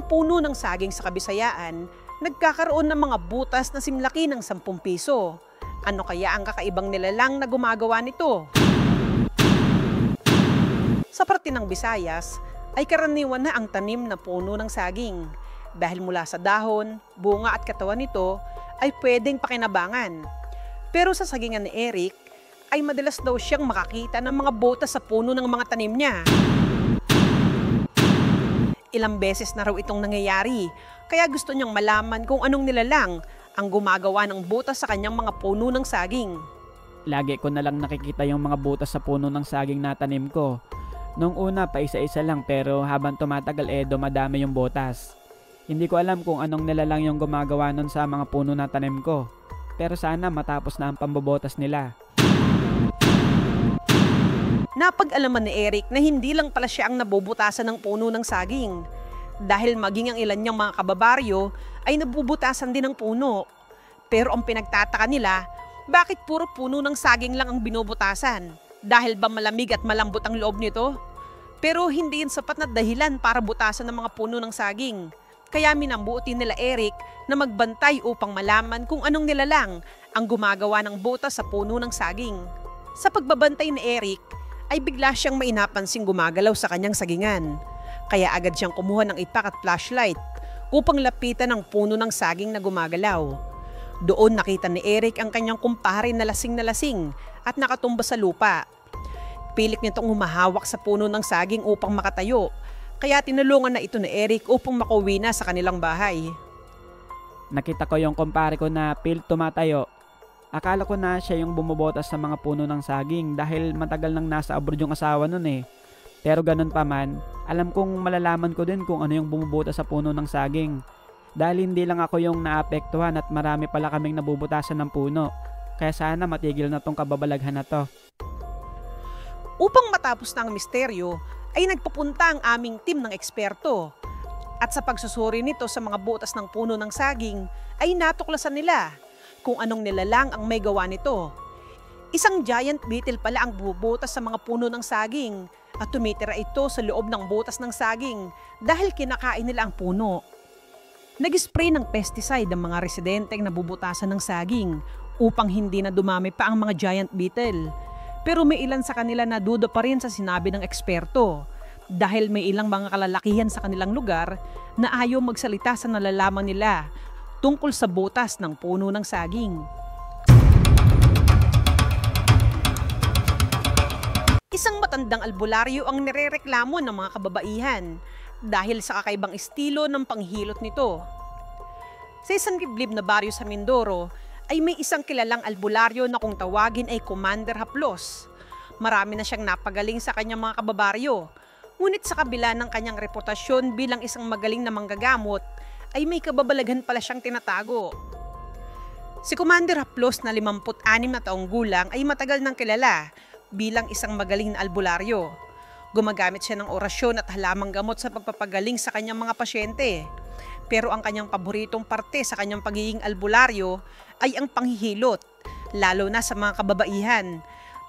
puno ng saging sa Kabisayaan, nagkakaroon ng mga butas na simlaki ng 10 piso. Ano kaya ang kakaibang nilalang na gumagawa nito? Sa parte ng Visayas, ay karaniwan na ang tanim na puno ng saging. Dahil mula sa dahon, bunga at katawan nito ay pwedeng pakinabangan. Pero sa sagingan ni Eric, ay madalas daw siyang makakita ng mga butas sa puno ng mga tanim niya. Ilang beses na raw itong nangyayari, kaya gusto niyang malaman kung anong nilalang ang gumagawa ng butas sa kanyang mga puno ng saging. Lagi ko na lang nakikita yung mga butas sa puno ng saging na tanim ko. Nung una pa isa-isa lang pero habang tumatagal dumadami yung butas. Hindi ko alam kung anong nilalang yung gumagawa nun sa mga puno na tanim ko. Pero sana matapos na ang pambobotas nila. Napag-alaman ni Eric na hindi lang pala siya ang nabubutasan ng puno ng saging. Dahil maging ang ilan niyang mga kababaryo ay nabubutasan din ng puno. Pero ang pinagtataka nila, bakit puro puno ng saging lang ang binubutasan? Dahil ba malamig at malambot ang loob nito? Pero hindi yun sapat na dahilan para butasan ng mga puno ng saging. Kaya minambuti nila Eric na magbantay upang malaman kung anong nilalang ang gumagawa ng butas sa puno ng saging. Sa pagbabantay ni Eric, ay bigla siyang may napansing gumagalaw sa kanyang sagingan. Kaya agad siyang kumuha ng ipak at flashlight upang lapitan ang puno ng saging na gumagalaw. Doon nakita ni Eric ang kanyang kumpare na lasing at nakatumba sa lupa. Pilit nitong humahawak sa puno ng saging upang makatayo, kaya tinulungan na ito ni Eric upang makauwi na sa kanilang bahay. Nakita ko yung kumpare ko na pilit tumatayo. Akala ko na siya yung bumubotas sa mga puno ng saging dahil matagal nang nasa abroad yung asawa nun eh. Pero ganun pa man, alam kong malalaman ko din kung ano yung bumubotas sa puno ng saging. Dahil hindi lang ako yung naapektuhan at marami pala kaming nabubutasan ng puno. Kaya sana matigil na tong kababalaghan na to. Upang matapos na ang misteryo, ay nagpupunta ang aming team ng eksperto. At sa pagsusuri nito sa mga butas ng puno ng saging, ay natuklasan nila kung anong nilalang ang may gawa nito. Isang giant beetle pala ang bubutas sa mga puno ng saging at tumitira ito sa loob ng butas ng saging dahil kinakain nila ang puno. Nag-spray ng pesticide ang mga residenteng nabubutasan ng saging upang hindi na dumami pa ang mga giant beetle. Pero may ilan sa kanila na duda pa rin sa sinabi ng eksperto dahil may ilang mga kalalakihan sa kanilang lugar na ayaw magsalita sa nalalaman nila tungkol sa butas ng puno ng saging. Isang matandang albularyo ang nirereklamo ng mga kababaihan dahil sa kakaibang estilo ng panghilot nito. Sa isang liblib na baryo sa Mindoro, ay may isang kilalang albularyo na kung tawagin ay Commander Haplos. Marami na siyang napagaling sa kanyang mga kababaryo. Ngunit sa kabila ng kanyang reputasyon bilang isang magaling na manggagamot, ay may kababalaghan pala siyang tinatago. Si Commander Haplos na 56 na taong gulang ay matagal nang kilala bilang isang magaling na albularyo. Gumagamit siya ng orasyon at halamang gamot sa pagpapagaling sa kanyang mga pasyente. Pero ang kanyang paboritong parte sa kanyang pagiging albularyo ay ang panghihilot, lalo na sa mga kababaihan.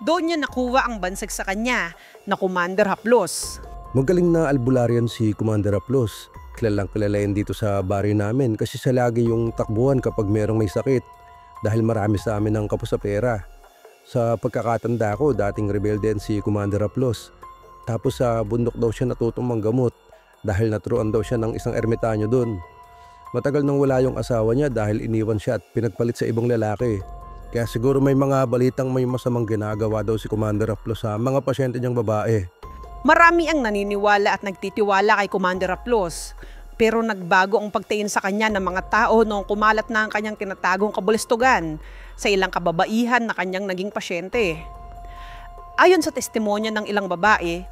Doon niya nakuha ang bansag sa kanya na Commander Haplos. Magaling na albularyan si Commander Haplos. Kilalang kilala yan dito sa baryo namin kasi siya lagi yung takbuhan kapag merong may sakit dahil marami sa amin ang kapusapera. Sa pagkakatanda ko, dating rebelde si Commander Haplos. Tapos sa bundok daw siya natutong manggamot dahil naturuan daw siya ng isang ermitanyo doon. Matagal nang wala yung asawa niya dahil iniwan siya at pinagpalit sa ibang lalaki. Kaya siguro may mga balitang may masamang ginagawa daw si Commander Haplos sa mga pasyente niyang babae. Marami ang naniniwala at nagtitiwala kay Commander Haplos. Pero nagbago ang pagtingin sa kanya ng mga tao noong kumalat na ang kanyang tinatagong kabalistugan sa ilang kababaihan na kanyang naging pasyente. Ayon sa testimonya ng ilang babae,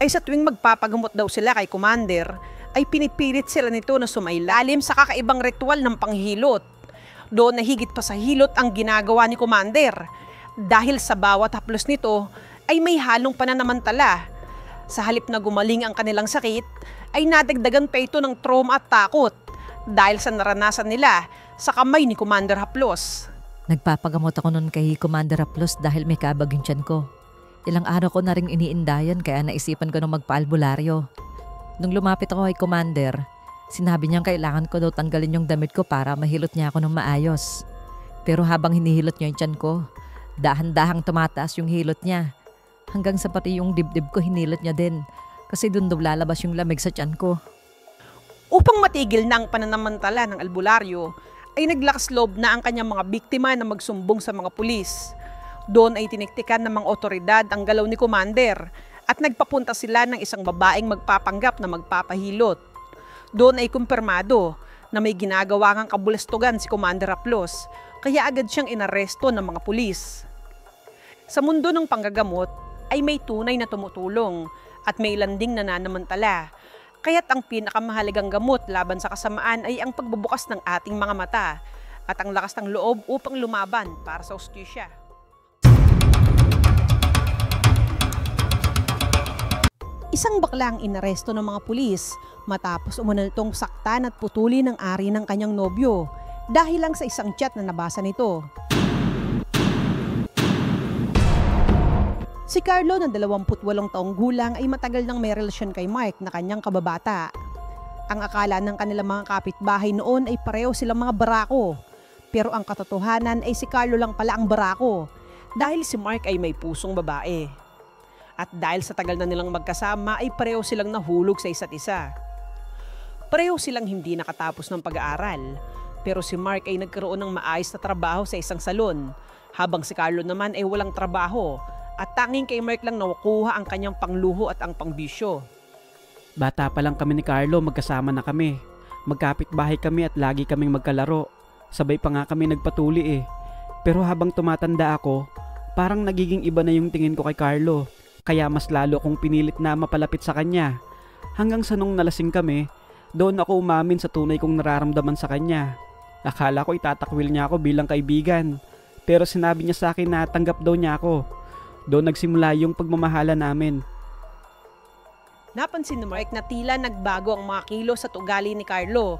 ay sa tuwing magpapagamot daw sila kay Commander, ay pinipilit sila nito na sumailalim sa kakaibang ritual ng panghilot. Doon na higit pa sa hilot ang ginagawa ni Commander. Dahil sa bawat haplos nito ay may halong pananamantala. Sa halip na gumaling ang kanilang sakit, ay nadagdagan pa ito ng trauma at takot dahil sa naranasan nila sa kamay ni Commander Haplos. Nagpapagamot ako nun kay Commander Haplos dahil may kabag yung tiyan ko. Ilang araw ko na ring iniindayan kaya naisipan ko nung magpa-albularyo. Nung lumapit ako kay Commander, Sinabi niyang kailangan ko daw tanggalin yung damit ko para mahilot niya ako ng maayos. Pero habang hinihilot niya yung tiyan ko, dahan-dahang tumataas yung hilot niya. Hanggang sa pati yung dibdib ko hinilot niya din kasi doon daw lalabas yung lamig sa tiyan ko. Upang matigil na ang pananamantala ng albularyo, ay naglakas loob na ang kanyang mga biktima na magsumbong sa mga pulis. Doon ay tiniktikan ng mga otoridad ang galaw ni Commander at nagpapunta sila ng isang babaeng magpapanggap na magpapahilot. Doon ay kumpirmado na may ginagawa ngang kabulastugan si Commander Aplos, kaya agad siyang inaresto ng mga pulis. Sa mundo ng panggagamot ay may tunay na tumutulong at may landing nananamantala. Kaya't ang pinakamahalagang gamot laban sa kasamaan ay ang pagbubukas ng ating mga mata at ang lakas ng loob upang lumaban para sa hustisya. Isang bakla ang inaresto ng mga pulis matapos umano nitong saktan at putulin ng ari ng kanyang nobyo dahil lang sa isang chat na nabasa nito. Si Carlo na 28 taong gulang ay matagal nang may relasyon kay Mark na kanyang kababata. Ang akala ng kanilang mga kapitbahay noon ay pareho silang mga barako. Pero ang katotohanan ay si Carlo lang pala ang barako dahil si Mark ay may pusong babae. At dahil sa tagal na nilang magkasama ay pareho silang nahulog sa isa't isa. Pareho silang hindi nakatapos ng pag-aaral, pero si Mark ay nagkaroon ng maayos na trabaho sa isang salon, habang si Carlo naman ay walang trabaho at tanging kay Mark lang nakukuha ang kanyang pangluho at ang pangbisyo. Bata pa lang kami ni Carlo, magkasama na kami. Magkapit-bahay kami at lagi kaming magkalaro. Sabay pa nga kami nagpatuli eh. Pero habang tumatanda ako, parang nagiging iba na yung tingin ko kay Carlo. Kaya mas lalo kong pinilit na mapalapit sa kanya. Hanggang sa nung nalasing kami, doon ako umamin sa tunay kong nararamdaman sa kanya. Akala ko itatakwil niya ako bilang kaibigan. Pero sinabi niya sa akin na tanggap daw niya ako. Doon nagsimula yung pagmamahala namin. Napansin ni Mark na tila nagbago ang mga kilos at ugali ni Carlo.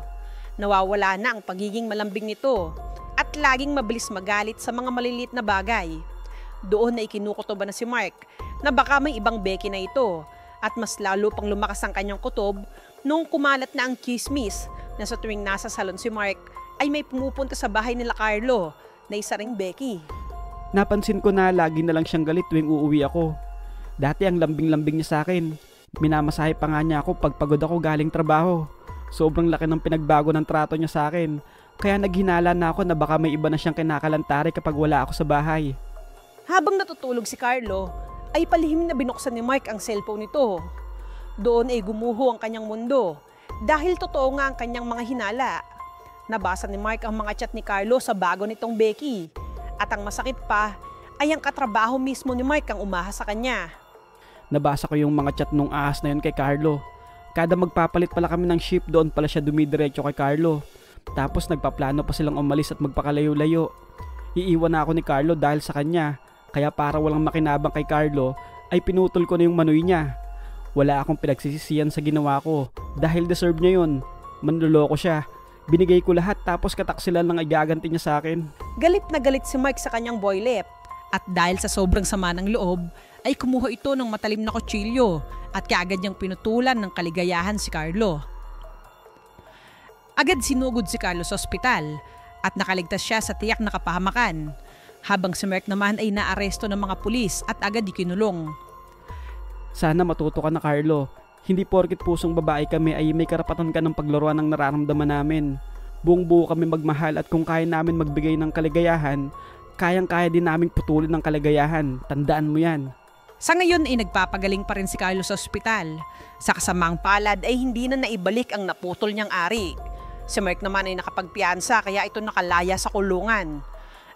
Nawawala na ang pagiging malambing nito at laging mabilis magalit sa mga maliliit na bagay. Doon na ikinukutoban na si Mark na baka may ibang Becky na ito at mas lalo pang lumakas ang kanyang kutob nung kumalat na ang chismis na sa tuwing nasa salon si Mark ay may pumupunta sa bahay nila Carlo na isa ring Becky. Napansin ko na lagi na lang siyang galit tuwing uuwi ako. Dati ang lambing-lambing niya sa akin. Minamasahe pa nga niya ako pag pagod ako galing trabaho. Sobrang laki ng pinagbago ng trato niya sa akin. Kaya naghinala na ako na baka may iba na siyang kinakalantari kapag wala ako sa bahay. Habang natutulog si Carlo, ay palihim na binuksan ni Mark ang cellphone nito. Doon ay gumuho ang kanyang mundo dahil totoo nga ang kanyang mga hinala. Nabasa ni Mark ang mga chat ni Carlo sa bago nitong Becky. At ang masakit pa ay ang katrabaho mismo ni Mark ang umaha sa kanya. Nabasa ko yung mga chat nung ahas na yun kay Carlo. Kada magpapalit pala kami ng ship, doon pala siya dumidiretso kay Carlo. Tapos nagpaplano pa silang umalis at magpakalayo-layo. Iiwan na ako ni Carlo dahil sa kanya. Kaya para walang makinabang kay Carlo, ay pinutol ko na yung manoy niya. Wala akong pinagsisisiyan sa ginawa ko dahil deserve niya yun. Manloloko siya. Binigay ko lahat tapos kataksilan lang ay gaganti niya sa akin. Galit na galit si Mark sa kanyang boylet. At dahil sa sobrang sama ng loob, ay kumuha ito ng matalim na kutsilyo at kaagad niyang pinutulan ng kaligayahan si Carlo. Agad sinugod si Carlo sa ospital at nakaligtas siya sa tiyak na kapahamakan. Habang si Mark naman ay naaresto ng mga pulis at agad ikinulong. Sana matuto ka na, Carlo. Hindi porkit pusong babae kami ay may karapatan ka ng paglaruan ng nararamdaman namin. Buong buo kami magmahal at kung kaya namin magbigay ng kaligayahan, kayang-kaya din namin putulin ng kaligayahan. Tandaan mo yan. Sa ngayon ay nagpapagaling pa rin si Carlo sa ospital. Sa kasamang palad ay hindi na naibalik ang naputol niyang ari. Si Mark naman ay nakapagpiyansa kaya ito nakalaya sa kulungan.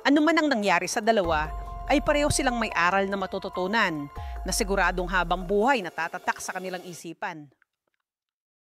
Ano man ang nangyari sa dalawa, ay pareho silang may aral na matututunan na siguradong habang buhay na tatatak sa kanilang isipan.